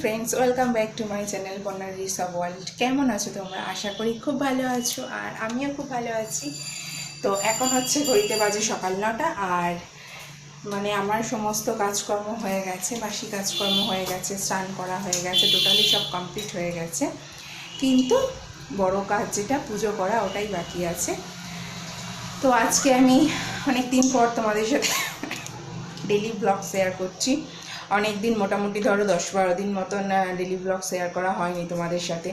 Friends, welcome back to my channel বনারিস of world. কেমন আছো তোমরা? আশা করি খুব ভালো আছো, আর আমিও খুব ভালো আছি। তো এখন হচ্ছে ঘড়িতে বাজে সকাল 9টা, আর মানে আমার সমস্ত কাজকর্ম হয়ে গেছে, বাসি কাজকর্ম হয়ে গেছে, স্নান করা হয়ে গেছে, টোটালি সব কমপ্লিট হয়ে গেছে। কিন্তু বড় কাজ যেটা পুজো করা, ওটাই বাকি আছে। তো আজকে আমি অনেক দিন পর তোমাদের সাথে ডেলি ব্লগ শেয়ার করছি। অনেক দিন, মোটামুটি ধরো 10-12 দিন মতন ডেলি ব্লগ শেয়ার করা হয়নি তোমাদের সাথে।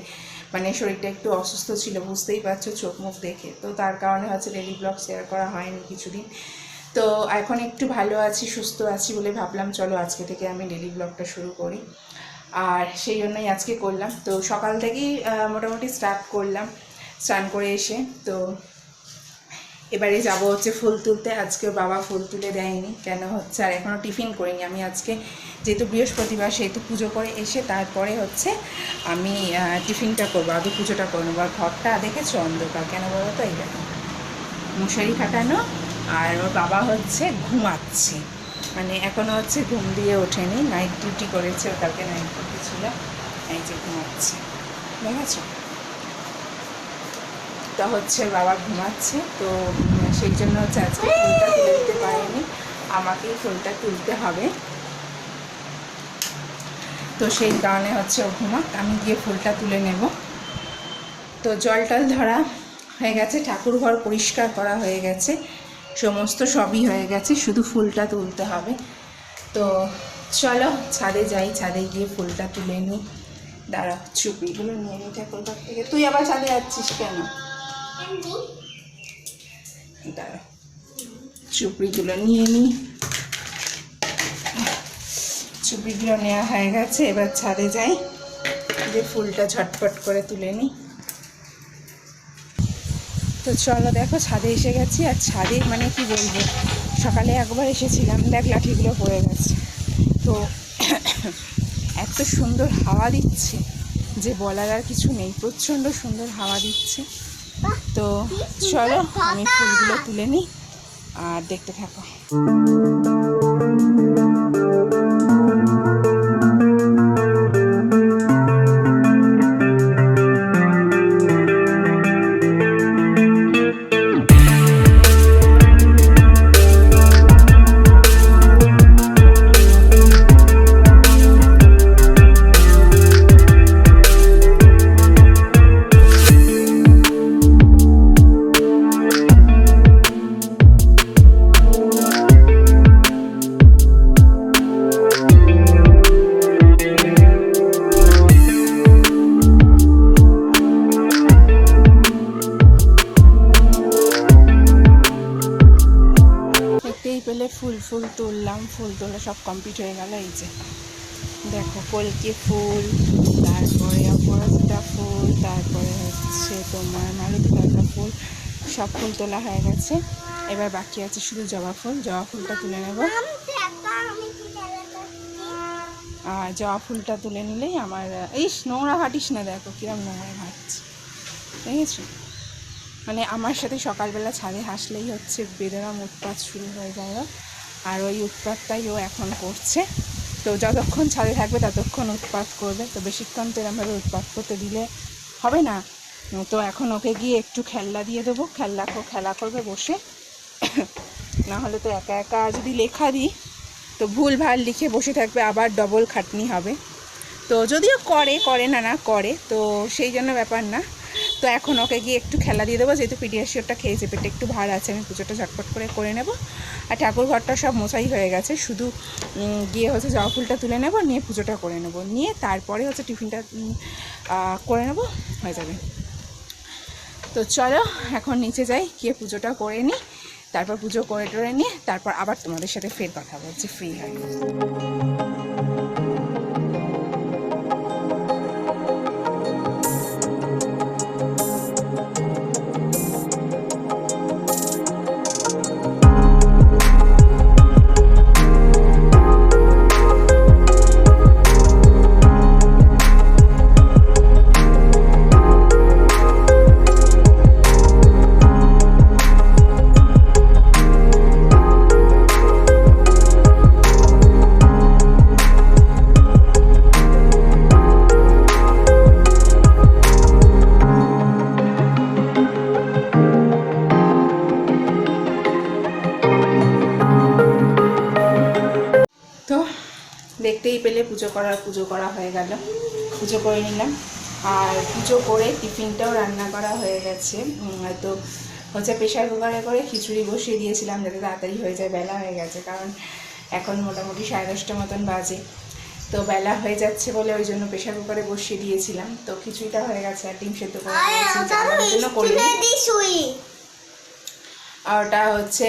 মানে শরীরটা একটু অসুস্থ ছিল, বুঝতেই পারছো চোখ মুখ দেখে, তো তার কারণে হচ্ছে ডেলি ব্লগ শেয়ার করা হয়নি কিছুদিন। তো এখন একটু ভালো আছি, সুস্থ আছি বলে ভাবলাম চলো আজকে থেকে আমি ডেলি ব্লগটা শুরু করি, আর সেই জন্যই আজকে করলাম। তো সকাল থেকেই মোটামুটি স্টার্ট করলাম স্নান করে এসে। তো এবারে যাব হচ্ছে ফুল তুলতে। আজকে বাবা ফুল তুলে দেয়নি, কেন হচ্ছে আর এখনও টিফিন করিনি। আমি আজকে যেহেতু বৃহস্পতিবার, সেহেতু পুজো করে এসে তারপরে হচ্ছে আমি টিফিনটা করবো, আগে পুজোটা করে নেবো। আর ঘরটা দেখেছো অন্ধকার, কেন বলো তো? এই দেখো মশারি খাটানো, আর ওর বাবা হচ্ছে ঘুমাচ্ছে, মানে এখনও হচ্ছে ঘুম দিয়ে ওঠেনি, নাইট ডিউটি করেছে, কালকে নাইট ডিউটি ছিল। এই যে ঘুমাচ্ছে, দেখেছো? তা হচ্ছে বাবা ঘুমাচ্ছে, তো সেই জন্য হচ্ছে আজকে ফুলটা তুলে দিতে পারিনি, আমাকেই ফুলটা তুলতে হবে। তো সেই কারণে হচ্ছে ও ঘুমাক, আমি গিয়ে ফুলটা তুলে নেব। তো জল টল ধরা হয়ে গেছে, ঠাকুর ঘর পরিষ্কার করা হয়ে গেছে, সমস্ত সবই হয়ে গেছে, শুধু ফুলটা তুলতে হবে। তো চলো ছাদে যাই, ছাদে গিয়ে ফুলটা তুলে নিই। দাঁড়া, চুপিগুলো নিয়ে নিই ঠাকুর ঘর থেকে। তুই আবার ছাদে যাচ্ছিস কেন? দাঁড়া, চুপড়িগুলো নিয়ে নিই। চুপড়িগুলো নেওয়া হয়ে গেছে, এবার ছাদে যাই, যে ফুলটা ঝটপট করে তুলে নিই। তো চলো, দেখো ছাদে এসে গেছি। আর ছাদে মানে কি বলবো, সকালে একবার এসেছিলাম, দেখ লাঠিগুলো পড়ে গেছে। তো এত সুন্দর হাওয়া দিচ্ছে যে বলার আর কিছু নেই, প্রচণ্ড সুন্দর হাওয়া দিচ্ছে। তো চলো আমি ফুলগুলো তুলে নিই আর দেখতে থাকো। ফুল তুললাম, ফুল তোলা সব কমপ্লিট হয়ে গেল। এই যে দেখো, কলকে ফুল, তারপরে অপরাজিতা ফুল, তারপরে হচ্ছে তোমার মালতীলতা ফুল, সব ফুল তোলা হয়ে গেছে। এবার বাকি আছে শুধু জবা ফুল। জবা ফুলটা তুলে নেব, আর জবা ফুলটা তুলে নিলেই আমার নোংরা ঘাটিস না, দেখো কিরম নোংরা ঘাটছে, দেখেছো? মানে আমার সাথে সকালবেলা ছাদে হাসলেই হচ্ছে বেদনা উৎপাত শুরু হয়ে যায়, আর ওই উৎপাতটাই ও এখন করছে। তো যতক্ষণ ছাদে থাকবে ততক্ষণ উৎপাত করবে, তো বেশিক্ষণ তো এরমভাবে উৎপাত করতে দিলে হবে না। তো এখন ওকে গিয়ে একটু খেলনা দিয়ে দেবো, খেলা করবে বসে। না হলে তো একা একা যদি লেখা দিই তো ভুল ভাল লিখে বসে থাকবে, আবার ডবল খাটনি হবে। তো যদিও করে না করে, তো সেই জন্য ব্যাপার না। তো এখন ওকে গিয়ে একটু খেলা দিয়ে দেবো, যেহেতু পিডিয়াশিওরটা খেয়েছে, পেটে একটু ভার আছে। আমি পুজোটা ঝটপট করে নেব। আর ঠাকুর ঘরটা সব মোছাই হয়ে গেছে, শুধু গিয়ে হচ্ছে জবা ফুলটা তুলে নেব, নিয়ে পুজোটা করে নেব, নিয়ে তারপরে হচ্ছে টিফিনটা করে নেব, হয়ে যাবে। তো চলো এখন নিচে যাই, গিয়ে পুজোটা করে নিই, তারপর পুজো করে টোরে নিয়ে তারপর আবার তোমাদের সাথে ফের কথা বলছি ফ্রি হয়। দেখতেই পেলে পুজো করা হয়ে গেল, পুজো করে নিলাম। আর পুজো করে টিফিনটাও রান্না করা হয়ে গেছে। তো হচ্ছে প্রেশার কুকারে করে খিচুড়ি বসিয়ে দিয়েছিলাম যাতে তাড়াতাড়ি হয়ে যায়, বেলা হয়ে গেছে, কারণ এখন মোটামুটি 10:30 মতন বাজে। তো বেলা হয়ে যাচ্ছে বলে ওই জন্য প্রেশার কুকারে বসিয়ে দিয়েছিলাম। তো খিচুড়িটা হয়ে গেছে আর ডিম সেদ্ধ করে দিয়েছি। আর ওটা হচ্ছে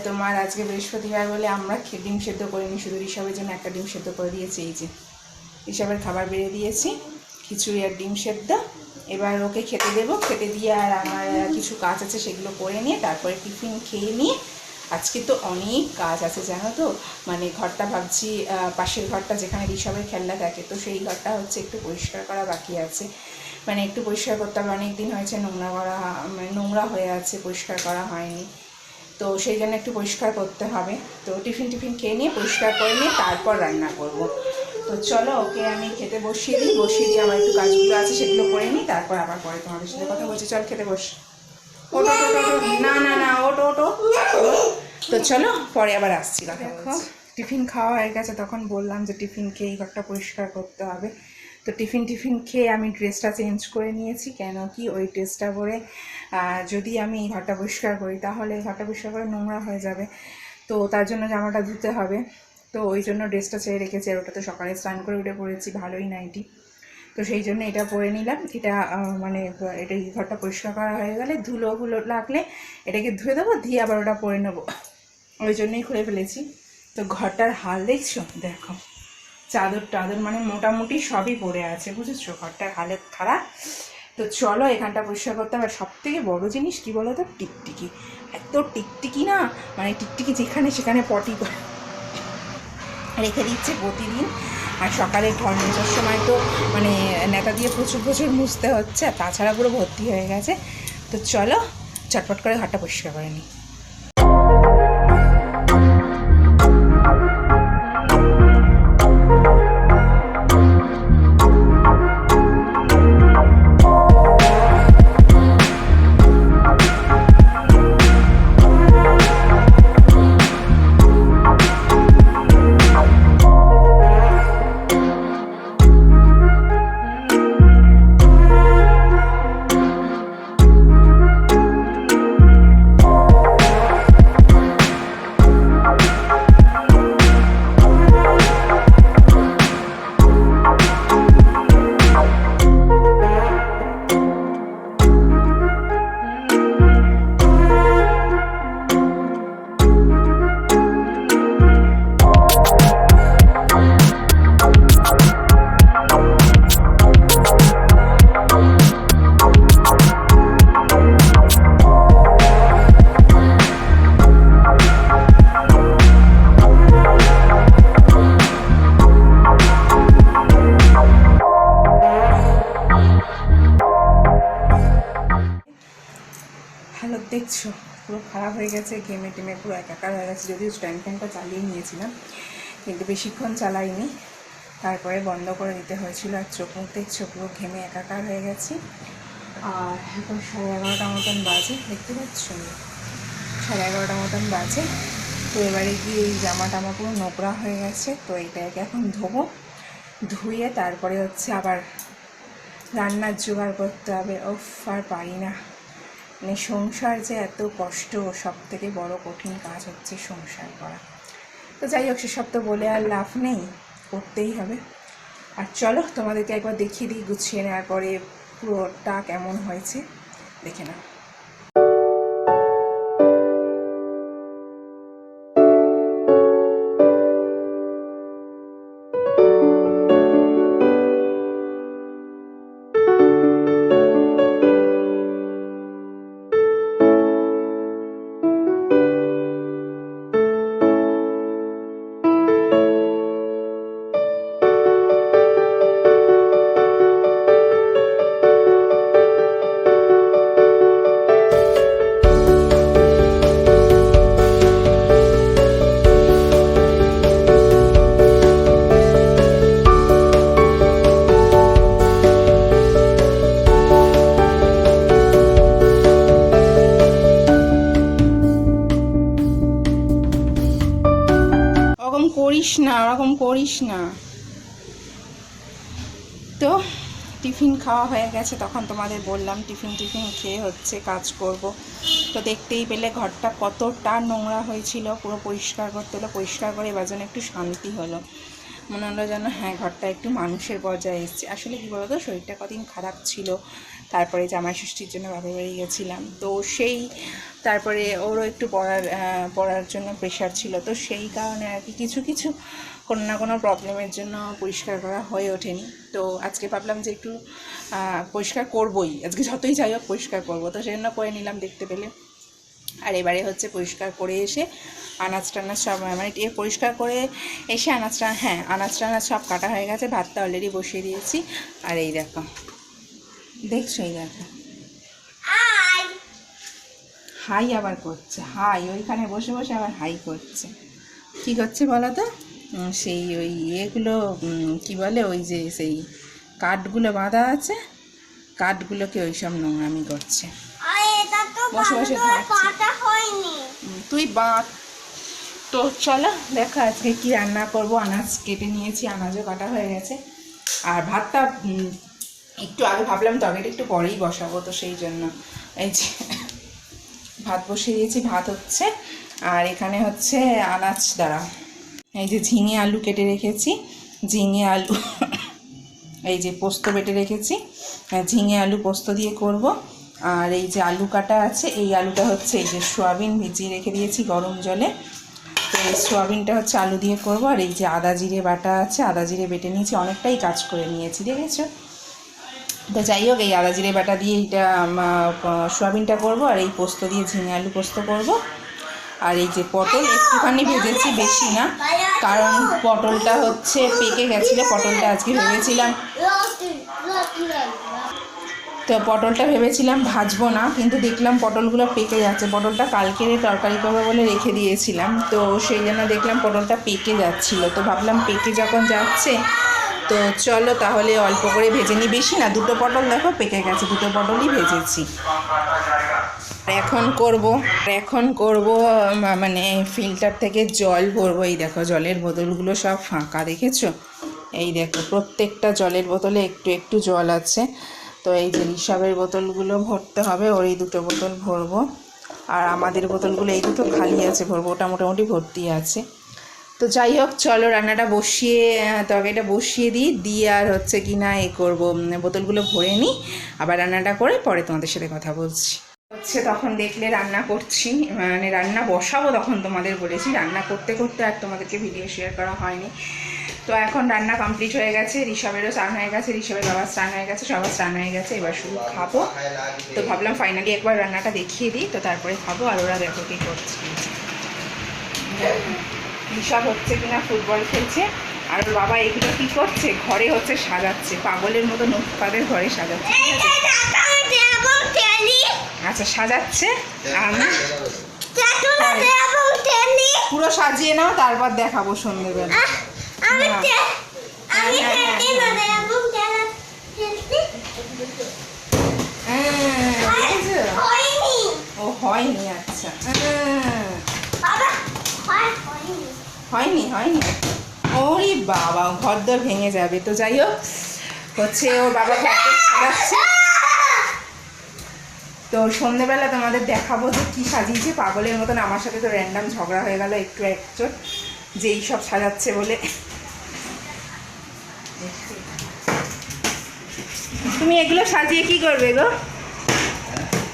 তোমার আজকে বৃহস্পতিবার বলে আমরা ডিম সেদ্ধ করিনি, শুধু ঋষভের জন্য একটা ডিম সেদ্ধ করে দিয়েছি। এই যে ঋষভের খাবার বেড়ে দিয়েছি, খিচুড়ি আর ডিম সেদ্ধ। এবার ওকে খেতে দেবো, খেতে দিয়ে আর আমার কিছু কাজ আছে সেগুলো করে নিয়ে তারপরে টিফিন খেয়ে নিয়ে, আজকে তো অনেক কাজ আছে জানো তো, মানে ঘরটা ভাবছি পাশের ঘরটা যেখানে ঋষভের খেলনা থাকে, তো সেই ঘরটা হচ্ছে একটু পরিষ্কার করা বাকি আছে, মানে একটু পরিষ্কার করতে হবে। অনেক দিন হয়েছে নোংরা হয়ে আছে, পরিষ্কার করা হয়নি, তো সেই জন্য একটু পরিষ্কার করতে হবে। তো টিফিন খেয়ে নিয়ে পরিষ্কার করে নিয়ে তারপর রান্না করব। তো চলো ওকে আমি খেতে বসিয়ে দিই, আমার একটু কাজগুলো আছে সেগুলো করে নিই, তারপর আবার পরে তোমাদের সাথে কথা বলছি। চল খেতে বস। ওটো না ওটো। তো চলো পরে আবার আসছি। দেখো টিফিন খাওয়া হয়ে গেছে, তখন বললাম যে টিফিন খেয়ে ঘরটা পরিষ্কার করতে হবে। তো টিফিন খেয়ে আমি ড্রেসটা চেঞ্জ করে নিয়েছি, কেন কি ওই ড্রেসটা পরে যদি আমি ঘরটা পরিষ্কার করি তাহলে ঘরটা পরিষ্কার করে নোংরা হয়ে যাবে, তো তার জন্য জামাটা ধুতে হবে। তো ওই জন্য ড্রেসটা ছেড়ে রেখেছি। আর ওটা তো সকালে স্নান করে উঠে পড়েছি, ভালোই নাইটি, তো সেই জন্য এটা পরে নিলাম। এটা মানে এটা ঘরটা পরিষ্কার করা হয়ে গেলে ধুলো লাগলে এটাকে ধুয়ে দেবো, দিয়ে আবার ওটা পরে নেবো, ওই জন্যই খুলে ফেলেছি। তো ঘরটার হাল দেখছো, দেখো চাদর মানে মোটামুটি সবই পড়ে আছে, বুঝেছো, ঘরটার হালত খারাপ। তো চলো এখানটা পরিষ্কার করতে হবে। সব থেকে বড়ো জিনিস কী বলো তো, টিকটিকি। এত টিকটিকি না, মানে টিকটিকি যেখানে সেখানে পটি রেখে দিচ্ছে প্রতিদিন। আর সকালে ঘর মোছার সময় তো মানে নেতা দিয়ে প্রচুর মুছতে হচ্ছে, আর তাছাড়া পুরো ভর্তি হয়ে গেছে। তো চলো চটপট করে ঘরটা পরিষ্কার করে নিই। হালত দেখছো পুরো খারাপ হয়ে গেছে, টেমে পুরো একাকার হয়ে গেছে। যদিও স্ট্যান্ড ফ্যানটা চালিয়ে নিয়েছিলাম, কিন্তু বেশিক্ষণ চালাইনি, তারপরে বন্ধ করে দিতে হয়েছিল। আর চোখ মুখ দেখছো পুরো ঘেমে একাকার হয়ে গেছি। আর এখন 11:30 মতন বাজে, দেখতে পাচ্ছ 11:30 মতন বাজে। তো এবারে গিয়ে এই জামা পুরো নোংরা হয়ে গেছে, তো এইটাকে এখন ধোবো, ধুয়ে তারপরে হচ্ছে আবার রান্নার জোগাড় করতে হবে। ওফ আর পারি না, মানে সংসার যে এত কষ্ট, সব থেকে বড় কঠিন কাজ হচ্ছে সংসার করা। তো যাই হোক, সেসব তো বলে আর লাভ নেই, করতেই হবে। আর চলো তোমাদেরকে একবার দেখিয়ে দিই গুছিয়ে নেওয়ার পরে পুরোটা কেমন হয়েছে, দেখে নাও। ওরকম করিস না। তো টিফিন খাওয়া হয়ে গেছে, তখন তোমাদের বললাম টিফিন খেয়ে হচ্ছে কাজ করব। তো দেখতেই পেলে ঘরটা কতটা নোংরা হয়েছিল, পুরো পরিষ্কার করতে হলো। পরিষ্কার করে এবার যেন একটু শান্তি হলো, মনে হলো যেন হ্যাঁ ঘরটা একটু মানুষের পর্যায়ে এসছে। আসলে কী বলতো, শরীরটা কদিন খারাপ ছিল, তারপরে জামাই ষষ্ঠীর জন্য বাপের বাড়ি গেছিলাম, তো সেই তারপরে ওরও একটু পড়ার জন্য প্রেশার ছিল, তো সেই কারণে আর কি কিছু কোনো না কোনো প্রবলেমের জন্য পরিষ্কার করা হয়ে ওঠেনি। তো আজকে ভাবলাম যে একটু পরিষ্কার করবই, আজকে যতই যাই হোক পরিষ্কার করবো, তো সেই জন্য করে নিলাম দেখতে পেলে। আর এবারে হচ্ছে পরিষ্কার করে এসে আনাজ টানাজ সব মানে পরিষ্কার করে এসে আনাজ টানাজ সব কাটা হয়ে গেছে। ভাতটা অলরেডি বসিয়ে দিয়েছি। আর এই দেখো, দেখছো, এই দেখো হাই আবার করছে, হাই ওইখানে বসে বসে আবার হাই করছে। কী করছে বলো তো, সেই ওই ইয়েগুলো কী বলে, ওই যে সেই কাঠগুলো বাঁধা আছে, কাঠগুলোকে ওই সব নোংরামি করছে, বসে বসে তুই বাঁধ। তো চলো দেখো আজকে কি রান্না করব। আনাজ কেটে নিয়েছি, আনাজও কাটা হয়ে গেছে। আর ভাতটা একটু আগে ভাবলাম তরকারিটা একটু পরেই বসাবো, তো সেই জন্য এই যে ভাত বসিয়ে দিয়েছি, ভাত হচ্ছে। আর এখানে হচ্ছে আনাজ দ্বারা এই যে ঝিঙে আলু কেটে রেখেছি, ঝিঙে আলু এই যে পোস্ত বেটে রেখেছি, ঝিঙে আলু পোস্ত দিয়ে করব। আর এই যে আলু কাটা আছে, এই আলুটা হচ্ছে এই যে সোয়াবিন ভিজিয়ে রেখে দিয়েছি গরম জলে, তো এই সোয়াবিনটা হচ্ছে আলু দিয়ে করব। আর এই যে আদা জিরে বাটা আছে, আদা জিরে বেটে নিয়েছি, অনেকটাই কাজ করে নিয়েছি দেখেছো। তো যাই হোক, এই আদা জিরে বাটা দিয়ে এইটা সোয়াবিনটা করব। আর এই পোস্ত দিয়ে ঝিঙে আলু পোস্ত করব। আর এই যে পটল একটুখানি ভেজেছি, বেশি না, কারণ পটলটা হচ্ছে পেকে গেছিলো। পটলটা আজকে ভেবেছিলাম, তো পটলটা ভেবেছিলাম ভাজবো না, কিন্তু দেখলাম পটলগুলো পেকে যাচ্ছে। পটলটা কালকেরে তরকারি করবো বলে রেখে দিয়েছিলাম, তো সেই জন্য দেখলাম পটলটা পেকে যাচ্ছিলো। তো ভাবলাম পেকে যখন যাচ্ছে তো চলো তাহলে অল্প করে ভেজে নিই, বেশি না, দুটো পটল দেখো পেকে গেছে, দুটো পটলই ভেজেছি। এখন করব মানে ফিল্টার থেকে জল ভরবো। এই দেখো জলের বোতলগুলো সব ফাঁকা, দেখেছো, এই দেখো প্রত্যেকটা জলের বোতলে একটু একটু জল আছে। তো এই যে ঋষভের বোতলগুলো ভরতে হবে, ওর এই দুটো বোতল ভরবো। আর আমাদের বোতলগুলো এই দুটো খালি আছে, ভরবো, ওটা মোটামুটি ভর্তি আছে। তো যাই হোক চলো রান্নাটা বসিয়ে তরকারিটা বসিয়ে দিই আর হচ্ছে কি না এ করবো, বোতলগুলো ভরে নিই, আবার রান্নাটা করে পরে তোমাদের সাথে কথা বলছি। হচ্ছে তখন দেখলে রান্না করছি, মানে রান্না বসাবো, তখন তোমাদের বলেছি, রান্না করতে করতে আর তোমাদেরকে ভিডিও শেয়ার করা হয়নি। তো এখন রান্না কমপ্লিট হয়ে গেছে, ঋষভেরও স্নান হয়ে গেছে, ঋষভের বাবার স্নান হয়ে গেছে, সবার স্নান হয়ে গেছে, এবার শুধু খাবো। তো ভাবলাম ফাইনালি একবার রান্নাটা দেখিয়ে দিই, তো তারপরে খাবো। আর ওরা দেখো কী করছে, ঋষভ হচ্ছে কিনা ফুটবল খেলছে, আর ওর বাবা এগুলো কী করছে, ঘরে হচ্ছে সাজাচ্ছে, পাগলের মতো নোটপাদের ঘরে সাজাচ্ছে। আচ্ছা সাজাচ্ছে, আমি পুরো সাজিয়ে নাও, তারপর দেখাবো সন্ধ্যেবেলা। ও হয়নি, আচ্ছা হয়নি, ওরে বাবা ঘরদোর ভেঙে যাবে। তো যাই হোক হচ্ছে ওর বাবা ঘরদোর সাজাচ্ছে, তো সন্ধ্যেবেলা তোমাদের দেখাবো যে কী সাজিয়েছে। পাগলের মতন আমার সাথে তো র্যান্ডাম ঝগড়া হয়ে গেল একটু একচোট, যে এই সব সাজাচ্ছে বলে। তুমি এগুলো সাজিয়ে কি করবে গো,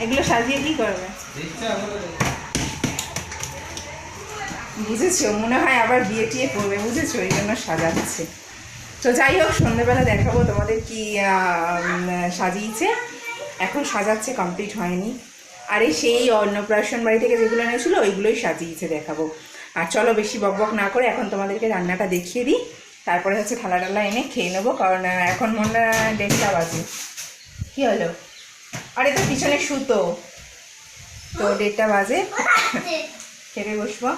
এগুলো সাজিয়ে কি করবে বুঝেছো, মনে হয় আবার বিয়ে টিয়ে করবে, বুঝেছো, এই জন্য সাজাচ্ছে। তো যাই হোক সন্ধ্যেবেলা দেখাবো তোমাদের কি সাজিয়েছে, এখন সাজাচ্ছে, কমপ্লিট হয়নি। আরে সেই অন্নপ্রাশন বাড়ি থেকে যেগুলো এনেছিলো ওইগুলোই সাজিয়েছে, দেখাবো। আর চলো বেশি বকবক না করে এখন তোমাদেরকে রান্নাটা দেখিয়ে দিই, তারপরে হচ্ছে থালা টালা এনে খেয়ে নেবো, কারণ এখন মনে হয় 1:30 বাজে। কী হলো, আরে তো পিছনে সুতো, তো 1:30 বাজে, খেতে বসবো।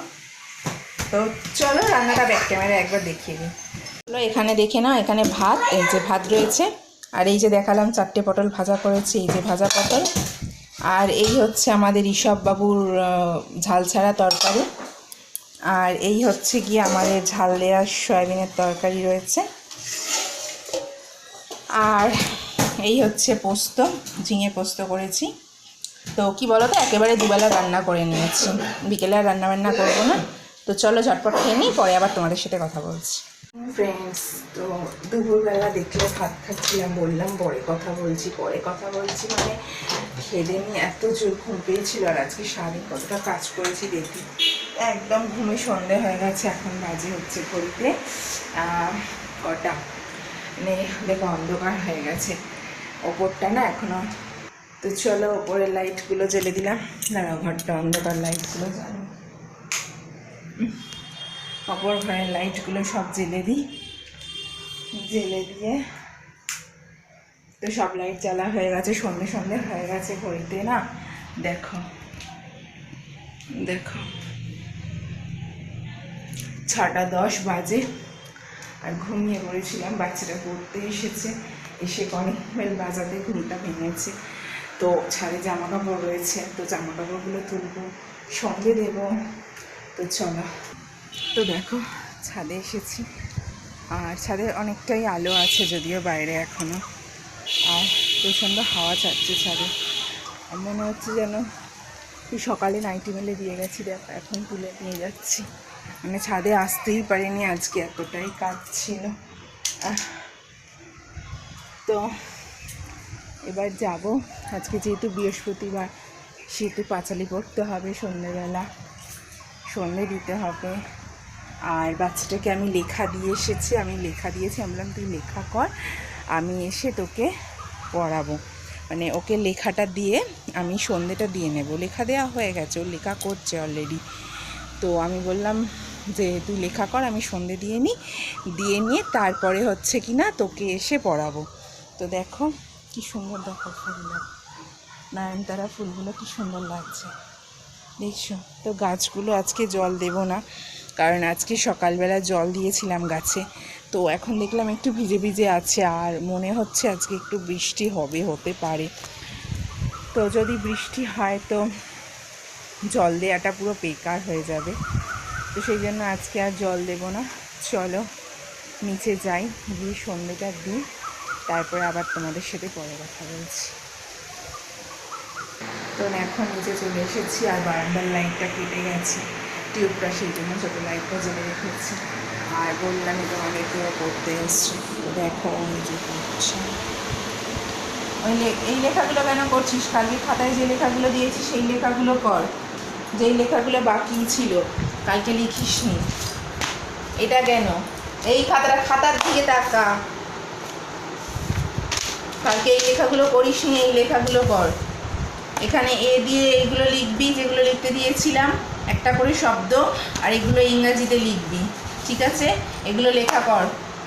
তো চলো রান্নাটা ব্যাক ক্যামেরা একবার দেখিয়ে দিই। চলো এখানে দেখে নাও, এখানে ভাত, এই যে ভাত রয়েছে, আর এই যে দেখালাম 4টে পটল ভাজা করেছি, এই যে ভাজা পটল। আর এই হচ্ছে আমাদের ঋষভ বাবুর ঝাল ছাড়া তরকারি। আর এই হচ্ছে গিয়ে আমাদের ঝাল দেওয়া সয়াবিনের তরকারি রয়েছে। আর এই হচ্ছে পোস্ত, ঝিঙে পোস্ত করেছি। তো কি বলো তো, একেবারে দুবেলা রান্না করে নিয়েছি, বিকেলে আর রান্না করবো না। তো চলো ঝটপট খেয়ে নিই, পরে আবার তোমাদের সাথে কথা বলছি। ফ্রেন্ডস, তো দুপুরবেলা দেখলে ভাত খাচ্ছিলাম, বললাম পরে কথা বলছি মানে খেয়ে নিয়ে এত জোর ঘুম পেয়েছিল। আর আজকে সারাদিন কতটা কাজ করেছি দেখি, একদম ঘুমে সন্ধে হয়ে গেছে। এখন বাজে হচ্ছে ঘড়িতে কটা, মানে দেখো অন্ধকার হয়ে গেছে, ওপরটা না এখনো। তো চলো ওপরের লাইটগুলো জ্বেলে দিলাম, দাঁড়াও ঘরটা অন্ধকার, লাইটগুলো জ্বালো, অপর ঘরের লাইটগুলো সব জ্বেলে দিয়ে তো সব লাইট জ্বালা হয়ে গেছে, সন্ধে হয়ে গেছে ঘড়িতে না। দেখো 6:10 বাজে। আর ঘুমিয়ে পড়েছিলাম, বাচ্চাটা পড়তে এসে কলিং বেল বাজাতে ঘুমটা ভেঙেছে। তো ছাদে জামা কাপড় রয়েছে, তো জামা কাপড়গুলো তুলবো, সঙ্গে দেবো। তো চলো, তো দেখো ছাদে এসেছি, আর ছাদের অনেকটাই আলো আছে যদিও বাইরে এখনও, আর প্রচণ্ড হাওয়া চাচ্ছে ছাদে। আর মনে হচ্ছে যেন সকালে নাইটি মেলে দিয়ে গেছি, দেখো এখন তুলে নিয়ে যাচ্ছি। মানে ছাদে আসতেই পারিনি আজকে, এতটাই কাজ ছিল। তো এবার যাব, আজকে যেহেতু বৃহস্পতিবার, সেহেতু পাঁচালি পড়তে হবে, সন্ধ্যেবেলা সন্ধে দিতে হবে। আর বাচ্চাটাকে আমি লেখা দিয়ে এসেছি, আমি বললাম তুই লেখা কর, আমি এসে তোকে পড়াবো। মানে ওকে লেখাটা দিয়ে আমি সন্ধেটা দিয়ে নেব, লেখা দেওয়া হয়ে গেছে, ও লেখা করছে অলরেডি। তো আমি বললাম যে তুই লেখা কর, আমি সন্ধে দিয়ে নিয়ে তারপরে হচ্ছে কি না তোকে এসে পড়াবো। তো দেখো কি সুন্দর, দেখো ফুলগুলো, নয়নতারা ফুলগুলো কি সুন্দর লাগছে দেখছো। তো গাছগুলো আজকে জল দেব না, কারণ আজকে সকালবেলা জল দিয়েছিলাম গাছে, তো এখন দেখলাম একটু ভিজে আছে, আর মনে হচ্ছে আজকে একটু বৃষ্টি হতে পারে। তো যদি বৃষ্টি হয় তো জল দেওয়াটা পুরো বেকার হয়ে যাবে, তো সেই জন্য আজকে আর জল দেব না। চলো নিচে যাই, গিয়ে সন্ধ্যেটা দিই, তারপরে আবার তোমাদের সাথে পরে কথা বলছি। তো এখন নিচে চলে এসেছি, আর বারান্দার লাইটটা কেটে গেছে টিউবটা, সেই জন্য ছোটো লাইটটা জ্বেলে রেখেছি। আর বললাম তোমাদেরকেও পড়তে এসছি, তো দেখো ওই যে করছে। এই লেখাগুলো কেন করছিস? কালকে খাতায় যে লেখাগুলো দিয়েছি সেই লেখাগুলো কর, যেই লেখাগুলো বাকি ছিল কালকে লিখিসনি। এটা কেন? এই খাতার দিকে তাকা, কালকে এই লেখাগুলো করিসনি, এই লেখাগুলো কর। এখানে এ দিয়ে এইগুলো লিখবি, যেগুলো লিখতে দিয়েছিলাম, একটা করে শব্দ, আর এগুলো ইংরাজিতে লিখবি, ঠিক আছে? এগুলো লেখা কর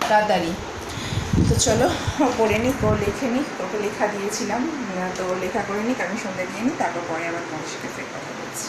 তাড়াতাড়ি। তো চলো পড়ে নি, লেখে নি, তোকে লেখা দিয়েছিলাম, তো লেখা করে নি, আমি সন্ধ্যা দিয়ে নিই, তারপর পরে আবার তোমার সাথে ফের কথা বলছি।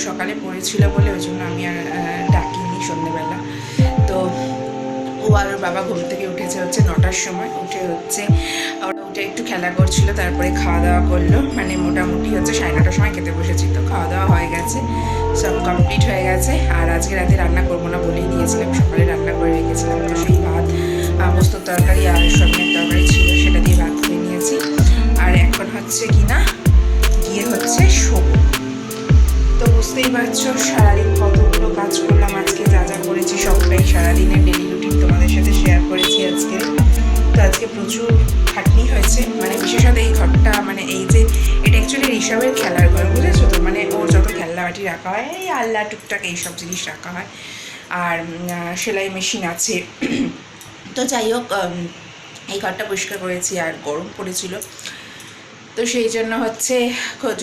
সকালে পড়েছিল বলে ওই জন্য আমি আর ডাকিনি সন্ধ্যেবেলা। তো ও আর ওর বাবা ঘুম থেকে উঠেছে হচ্ছে 9টার সময়, উঠে হচ্ছে ওরা উঠে একটু খেলা করছিল, তারপরে খাওয়া দাওয়া করলো, মানে মোটামুটি হচ্ছে 9:30টার সময় খেতে বসেছি। তো খাওয়া দাওয়া হয়ে গেছে, সব কমপ্লিট হয়ে গেছে। আর আজকে রাতে রান্না করবো না বলেই দিয়েছিলাম, সকালে রান্না করে রেখেছিলাম। তো সেই ভাত, পোস্তর তরকারি আর সয়াবিনের তরকারি ছিল, সেটা দিয়ে ভাত খেয়ে নিয়েছি। আর এখন হচ্ছে কিনা গিয়ে হচ্ছে শোবো। তো বুঝতেই পারছো সারাদিন কতগুলো কাজ করলাম আজকে, যা যা করেছি সবটাই সারাদিনের ডেলি রুটিন তোমাদের সাথে শেয়ার করেছি আজকে। তো আজকে প্রচুর খাটনি হয়েছে, মানে বিশেষত এই ঘরটা, মানে এই যে এটা অ্যাকচুয়ালি ঋষভের খেলার ঘর, বুঝেছো তো, মানে ওর যত খেলনাবাটি রাখা হয়, এই আল্লাহ টুকটাক এইসব জিনিস রাখা হয়, আর সেলাই মেশিন আছে। তো যাই হোক, এই ঘরটা পরিষ্কার করেছি, আর গরম পড়েছিল, তো সেই জন্য হচ্ছে,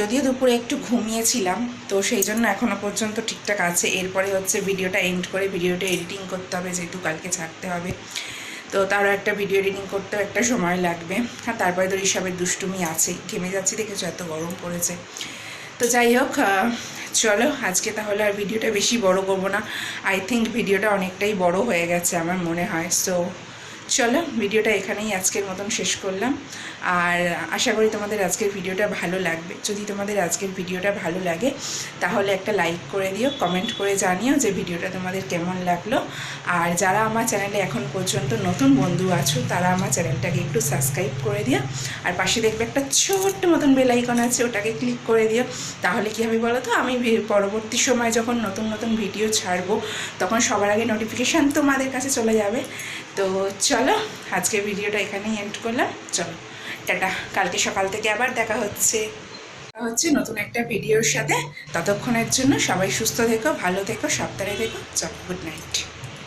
যদিও দুপুরে একটু ঘুমিয়েছিলাম, তো সেই জন্য এখনও পর্যন্ত ঠিকঠাক আছে। এরপরে হচ্ছে ভিডিওটা এন্ড করে ভিডিওটা এডিটিং করতে হবে, যেহেতু কালকে ছাড়তে হবে, তো তারও একটা ভিডিও এডিটিং করতেও একটা সময় লাগবে। আর তারপরে তো ঋষভের দুষ্টুমি আছে, ঘেমে যাচ্ছি দেখেছো, এত গরম পড়েছে। তো যাই হোক, চলো আজকে তাহলে আর ভিডিওটা বেশি বড় করবো না। আই থিঙ্ক ভিডিওটা অনেকটাই বড় হয়ে গেছে আমার মনে হয়। সো চলো ভিডিওটা এখানেই আজকের মতন শেষ করলাম। আর আশা করি তোমাদের আজকের ভিডিওটা ভালো লাগবে। যদি তোমাদের আজকের ভিডিওটা ভালো লাগে তাহলে একটা লাইক করে দিও, কমেন্ট করে জানিও যে ভিডিওটা তোমাদের কেমন লাগলো। আর যারা আমার চ্যানেলে এখন পর্যন্ত নতুন বন্ধু আছো তারা আমার চ্যানেলটাকে একটু সাবস্ক্রাইব করে দিও, আর পাশে দেখবে একটা ছোট্ট মতন বেল আইকন আছে, ওটাকে ক্লিক করে দিও। তাহলে কী হবে বলো তো, আমি পরবর্তী সময় যখন নতুন নতুন ভিডিও ছাড়বো তখন সবার আগে নোটিফিকেশান তোমাদের কাছে চলে যাবে। তো চলো আজকের ভিডিওটা এখানেই এন্ড করলাম। চলো টাটা, কালকে সকাল থেকে আবার দেখা হচ্ছে নতুন একটা ভিডিওর সাথে। ততক্ষণের জন্য সবাই সুস্থ থেকো, ভালো থেকো, সাবধানে থেকো। চলো, গুড নাইট।